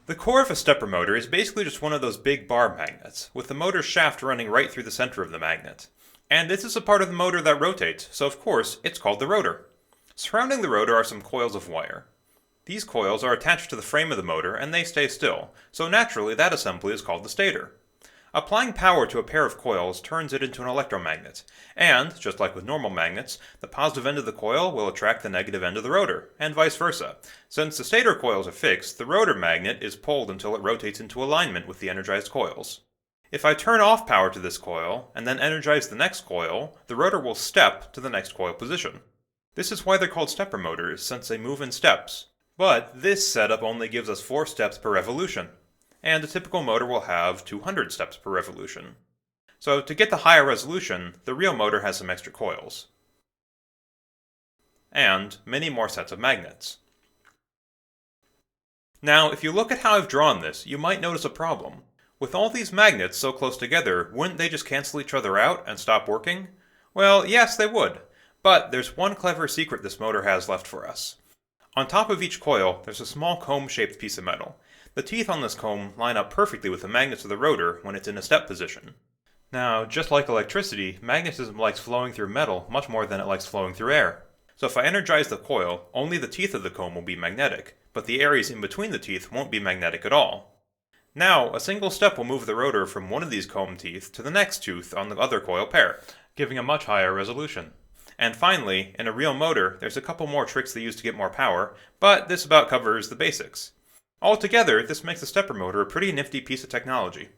The core of a stepper motor is basically just one of those big bar magnets, with the motor shaft running right through the center of the magnet. And this is a part of the motor that rotates, so of course, it's called the rotor. Surrounding the rotor are some coils of wire. These coils are attached to the frame of the motor and they stay still, so naturally that assembly is called the stator. Applying power to a pair of coils turns it into an electromagnet, and, just like with normal magnets, the positive end of the coil will attract the negative end of the rotor, and vice versa. Since the stator coils are fixed, the rotor magnet is pulled until it rotates into alignment with the energized coils. If I turn off power to this coil, and then energize the next coil, the rotor will step to the next coil position. This is why they're called stepper motors, since they move in steps. But this setup only gives us 4 steps per revolution, and a typical motor will have 200 steps per revolution. So to get the higher resolution, the real motor has some extra coils. And many more sets of magnets. Now, if you look at how I've drawn this, you might notice a problem. With all these magnets so close together, wouldn't they just cancel each other out and stop working? Well, yes, they would. But there's one clever secret this motor has left for us. On top of each coil, there's a small comb-shaped piece of metal. The teeth on this comb line up perfectly with the magnets of the rotor when it's in a step position. Now, just like electricity, magnetism likes flowing through metal much more than it likes flowing through air. So if I energize the coil, only the teeth of the comb will be magnetic, but the areas in between the teeth won't be magnetic at all. Now, a single step will move the rotor from one of these comb teeth to the next tooth on the other coil pair, giving a much higher resolution. And finally, in a real motor, there's a couple more tricks they use to get more power, but this about covers the basics. Altogether, this makes the stepper motor a pretty nifty piece of technology.